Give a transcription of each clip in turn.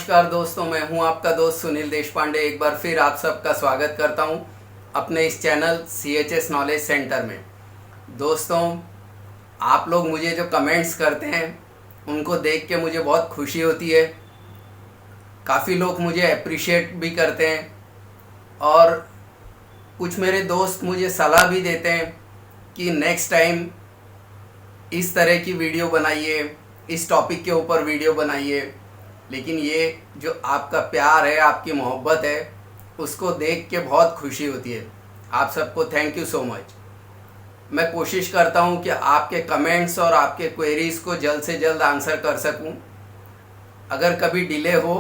नमस्कार दोस्तों, मैं हूं आपका दोस्त सुनील देशपांडे। एक बार फिर आप सबका स्वागत करता हूं अपने इस चैनल CHS नॉलेज सेंटर में। दोस्तों, आप लोग मुझे जो कमेंट्स करते हैं उनको देख के मुझे बहुत खुशी होती है। काफ़ी लोग मुझे अप्रिशिएट भी करते हैं और कुछ मेरे दोस्त मुझे सलाह भी देते हैं कि नेक्स्ट टाइम इस तरह की वीडियो बनाइए, इस टॉपिक के ऊपर वीडियो बनाइए। लेकिन ये जो आपका प्यार है, आपकी मोहब्बत है, उसको देख के बहुत खुशी होती है। आप सबको थैंक यू सो मच। मैं कोशिश करता हूँ कि आपके कमेंट्स और आपके क्वेरीज़ को जल्द से जल्द आंसर कर सकूँ। अगर कभी डिले हो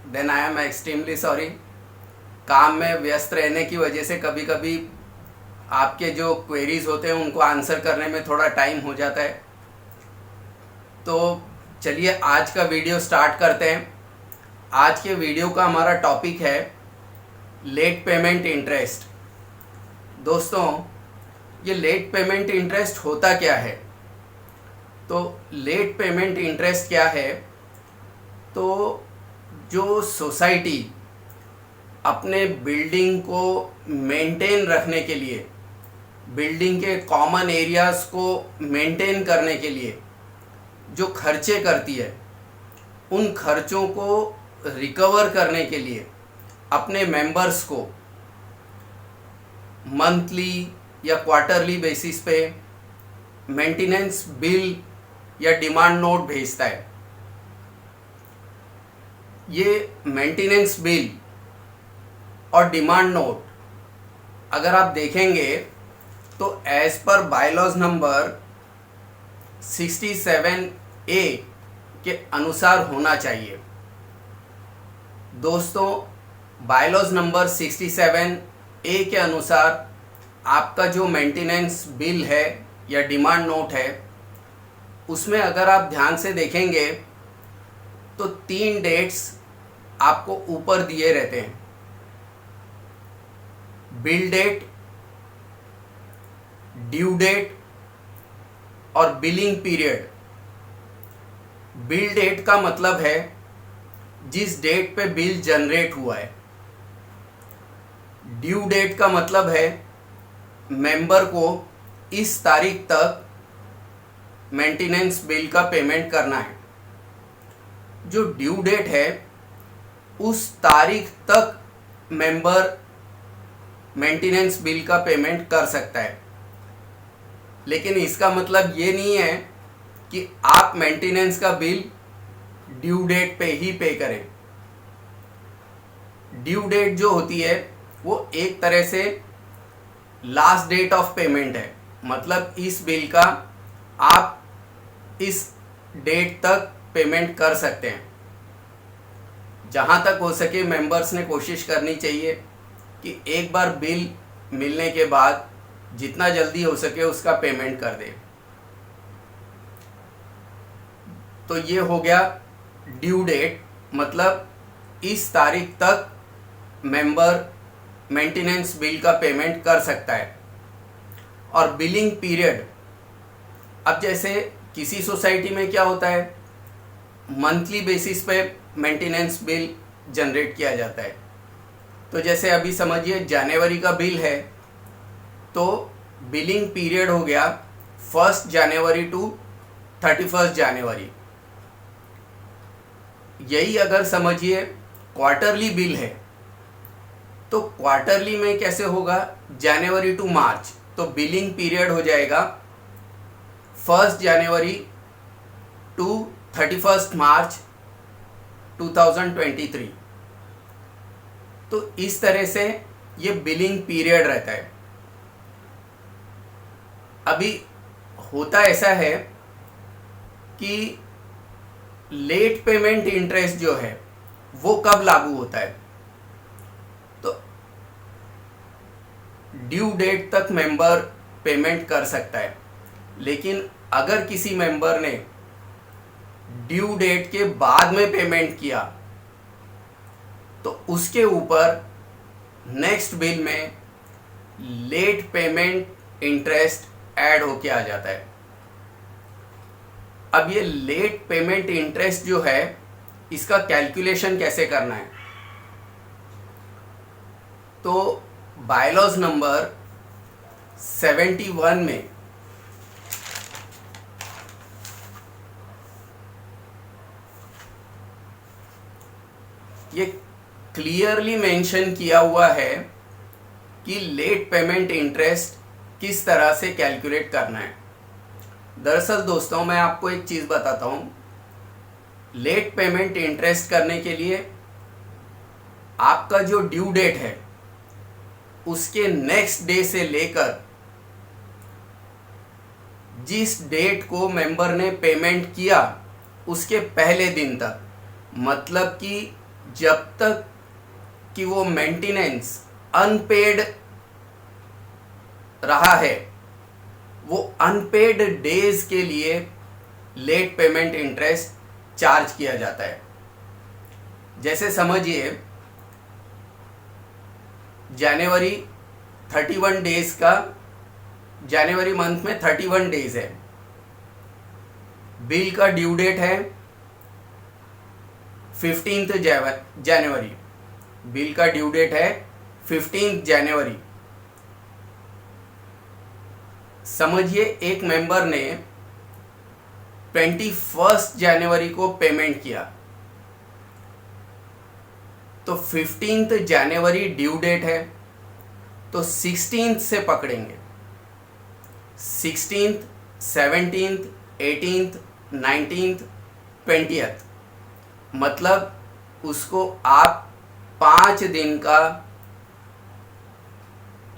then I am extremely sorry. काम में व्यस्त रहने की वजह से कभी कभी आपके जो क्वेरीज़ होते हैं उनको आंसर करने में थोड़ा टाइम हो जाता है। तो चलिए आज का वीडियो स्टार्ट करते हैं। आज के वीडियो का हमारा टॉपिक है लेट पेमेंट इंटरेस्ट। दोस्तों, ये लेट पेमेंट इंटरेस्ट होता क्या है? तो लेट पेमेंट इंटरेस्ट क्या है? तो जो सोसाइटी अपने बिल्डिंग को मेंटेन रखने के लिए, बिल्डिंग के कॉमन एरियाज़ को मेंटेन करने के लिए जो खर्चे करती है, उन खर्चों को रिकवर करने के लिए अपने मेंबर्स को मंथली या क्वार्टरली बेसिस पे मेंटेनेंस बिल या डिमांड नोट भेजता है। ये मेंटेनेंस बिल और डिमांड नोट अगर आप देखेंगे तो as per bylaws number 67A के अनुसार होना चाहिए। दोस्तों, बायलॉज नंबर 67A के अनुसार आपका जो मेंटेनेंस बिल है या डिमांड नोट है, उसमें अगर आप ध्यान से देखेंगे तो 3 डेट्स आपको ऊपर दिए रहते हैं: बिल डेट, ड्यू डेट और बिलिंग पीरियड। बिल डेट का मतलब है जिस डेट पे बिल जनरेट हुआ है। ड्यू डेट का मतलब है मेंबर को इस तारीख तक मेंटेनेंस बिल का पेमेंट करना है। जो ड्यू डेट है उस तारीख तक मेंबर मेंटेनेंस बिल का पेमेंट कर सकता है। लेकिन इसका मतलब ये नहीं है कि आप मेंटेनेंस का बिल ड्यू डेट पे ही पे करें। ड्यू डेट जो होती है वो एक तरह से लास्ट डेट ऑफ पेमेंट है। मतलब इस बिल का आप इस डेट तक पेमेंट कर सकते हैं। जहाँ तक हो सके मेंबर्स ने कोशिश करनी चाहिए कि एक बार बिल मिलने के बाद जितना जल्दी हो सके उसका पेमेंट कर दे। तो ये हो गया ड्यू डेट, मतलब इस तारीख तक मेंबर मेंटेनेंस बिल का पेमेंट कर सकता है। और बिलिंग पीरियड, अब जैसे किसी सोसाइटी में क्या होता है, मंथली बेसिस पे मेंटेनेंस बिल जनरेट किया जाता है। तो जैसे अभी समझिए जनवरी का बिल है तो बिलिंग पीरियड हो गया 1 जनवरी टू 31 जनवरी। यही अगर समझिए क्वार्टरली बिल है तो क्वार्टरली में कैसे होगा, जनवरी टू मार्च। तो बिलिंग पीरियड हो जाएगा 1 जनवरी टू 31 मार्च 2023। तो इस तरह से ये बिलिंग पीरियड रहता है। अभी होता ऐसा है कि लेट पेमेंट इंटरेस्ट जो है वो कब लागू होता है? तो ड्यू डेट तक मेंबर पेमेंट कर सकता है। लेकिन अगर किसी मेंबर ने ड्यू डेट के बाद में पेमेंट किया तो उसके ऊपर नेक्स्ट बिल में लेट पेमेंट इंटरेस्ट ऐड होके आ जाता है। अब ये लेट पेमेंट इंटरेस्ट जो है इसका कैलकुलेशन कैसे करना है। तो बायलॉज नंबर 71 में ये क्लियरली मेंशन किया हुआ है कि लेट पेमेंट इंटरेस्ट किस तरह से कैलकुलेट करना है। दरअसल दोस्तों, मैं आपको एक चीज़ बताता हूँ। लेट पेमेंट इंटरेस्ट करने के लिए आपका जो ड्यू डेट है उसके नेक्स्ट डे से लेकर जिस डेट को मेंबर ने पेमेंट किया उसके पहले दिन तक, मतलब कि जब तक कि वो मेंटेनेंस अनपेड रहा है, वो अनपेड डेज के लिए लेट पेमेंट इंटरेस्ट चार्ज किया जाता है। जैसे समझिए जनवरी 31 डेज का, जनवरी मंथ में 31 डेज है, बिल का ड्यू डेट है 15 जनवरी, बिल का ड्यू डेट है 15 जनवरी। समझिए एक मेंबर ने 21 जनवरी को पेमेंट किया, तो 15 जनवरी ड्यू डेट है, तो 16 से पकड़ेंगे। 16, 17, 18, 19, 20, मतलब उसको आप 5 दिन का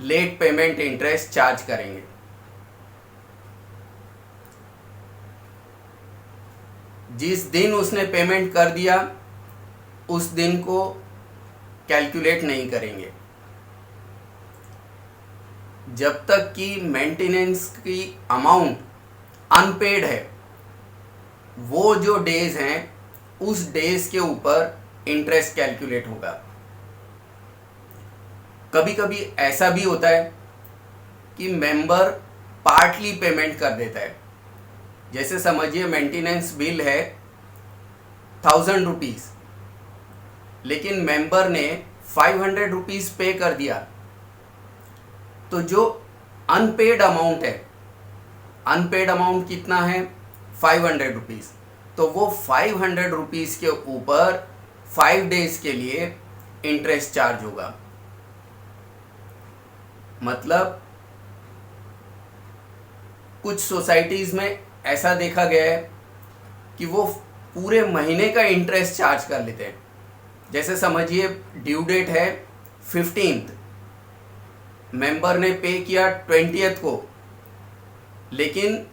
लेट पेमेंट इंटरेस्ट चार्ज करेंगे। जिस दिन उसने पेमेंट कर दिया उस दिन को कैलकुलेट नहीं करेंगे। जब तक कि मेंटेनेंस की अमाउंट अनपेड है, वो जो डेज हैं उस डेज के ऊपर इंटरेस्ट कैलकुलेट होगा। कभी कभी ऐसा भी होता है कि मेंबर पार्टली पेमेंट कर देता है। जैसे समझिए मेंटेनेंस बिल है 1000 रुपीज, लेकिन मेंबर ने 500 रुपीज पे कर दिया, तो जो अनपेड अमाउंट है, अनपेड अमाउंट कितना है 500 रुपीज, तो वो 500 रुपीज के ऊपर 5 डेज के लिए इंटरेस्ट चार्ज होगा। मतलब कुछ सोसाइटीज में ऐसा देखा गया है कि वो पूरे महीने का इंटरेस्ट चार्ज कर लेते हैं। जैसे समझिए ड्यू डेट है 15th, मेंबर ने पे किया 20th को, लेकिन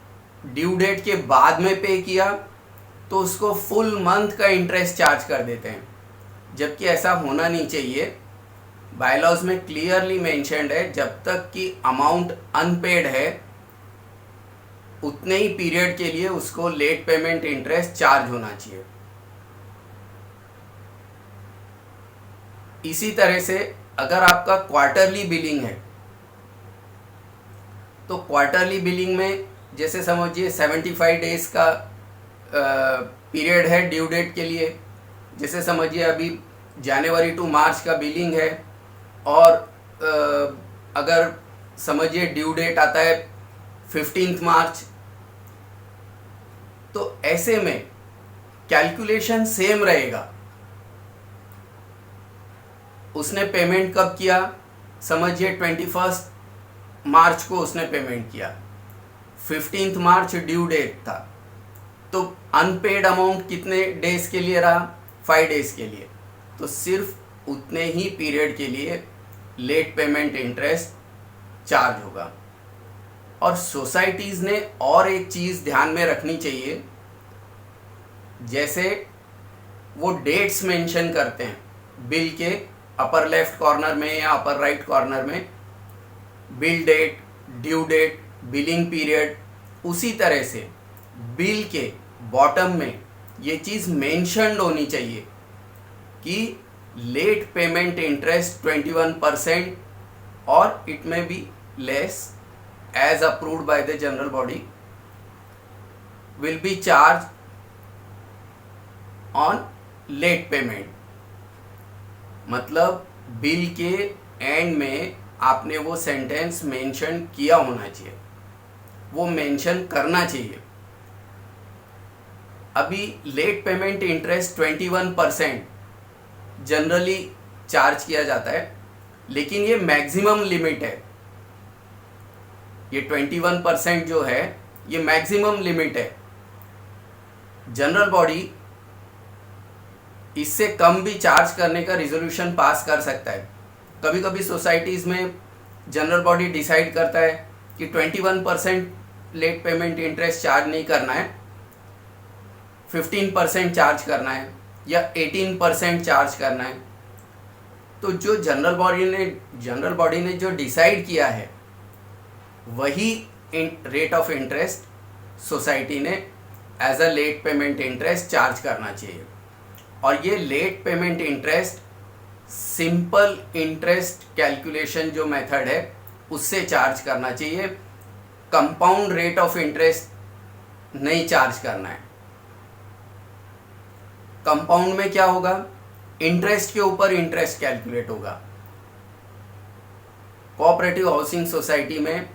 ड्यू डेट के बाद में पे किया तो उसको फुल मंथ का इंटरेस्ट चार्ज कर देते हैं, जबकि ऐसा होना नहीं चाहिए। बायलॉज में क्लियरली मेंशन्ड है जब तक कि अमाउंट अनपेड है उतने ही पीरियड के लिए उसको लेट पेमेंट इंटरेस्ट चार्ज होना चाहिए। इसी तरह से अगर आपका क्वार्टरली बिलिंग है, तो क्वार्टरली बिलिंग में जैसे समझिए 75 डेज का पीरियड है ड्यू डेट के लिए। जैसे समझिए अभी जनवरी टू मार्च का बिलिंग है, और अगर समझिए ड्यू डेट आता है 15 मार्च, तो ऐसे में कैलकुलेशन सेम रहेगा। उसने पेमेंट कब किया, समझिए 21 मार्च को उसने पेमेंट किया, 15 मार्च ड्यू डेट था, तो अनपेड अमाउंट कितने डेज के लिए रहा, 5 डेज के लिए, तो सिर्फ उतने ही पीरियड के लिए लेट पेमेंट इंटरेस्ट चार्ज होगा। और सोसाइटीज़ ने और एक चीज़ ध्यान में रखनी चाहिए, जैसे वो डेट्स मेंशन करते हैं बिल के अपर लेफ्ट कॉर्नर में या अपर राइट कॉर्नर में, bill date, due date, billing period, उसी तरह से बिल के बॉटम में ये चीज़ मेंशन्ड होनी चाहिए कि लेट पेमेंट इंटरेस्ट 21% और इट में be less as approved by the general body will be charged on late payment, मतलब बिल के एंड में आपने वो सेंटेंस मेंशन किया होना चाहिए, वो मेंशन करना चाहिए। अभी late payment interest 21% generally charge किया जाता है, लेकिन ये मैक्सिमम लिमिट है। ये 21% जो है ये मैक्सिमम लिमिट है। जनरल बॉडी इससे कम भी चार्ज करने का रिजोल्यूशन पास कर सकता है। कभी कभी सोसाइटीज़ में जनरल बॉडी डिसाइड करता है कि 21% लेट पेमेंट इंटरेस्ट चार्ज नहीं करना है, 15% चार्ज करना है या 18% चार्ज करना है। तो जो जनरल बॉडी ने जो डिसाइड किया है वही रेट ऑफ इंटरेस्ट सोसाइटी ने as a late payment interest charge करना चाहिए। और ये late payment interest simple interest calculation जो मेथड है उससे चार्ज करना चाहिए। कंपाउंड रेट ऑफ इंटरेस्ट नहीं चार्ज करना है। कंपाउंड में क्या होगा, इंटरेस्ट के ऊपर इंटरेस्ट कैलकुलेट होगा। कोऑपरेटिव हाउसिंग सोसाइटी में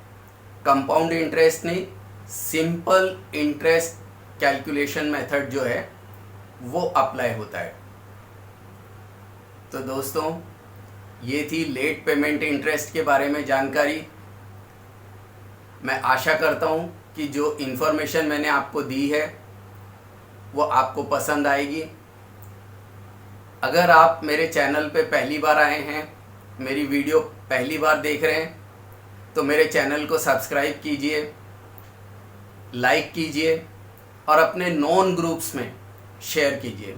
कंपाउंड इंटरेस्ट नहीं, सिंपल इंटरेस्ट कैलकुलेशन मेथड जो है वो अप्लाई होता है। तो दोस्तों, ये थी लेट पेमेंट इंटरेस्ट के बारे में जानकारी। मैं आशा करता हूँ कि जो इन्फॉर्मेशन मैंने आपको दी है वो आपको पसंद आएगी। अगर आप मेरे चैनल पे पहली बार आए हैं, मेरी वीडियो पहली बार देख रहे हैं, तो मेरे चैनल को सब्सक्राइब कीजिए, लाइक कीजिए और अपने नॉन ग्रुप्स में शेयर कीजिए।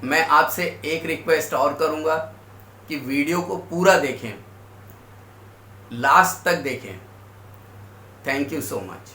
मैं आपसे एक रिक्वेस्ट और करूंगा कि वीडियो को पूरा देखें, लास्ट तक देखें। Thank you so much.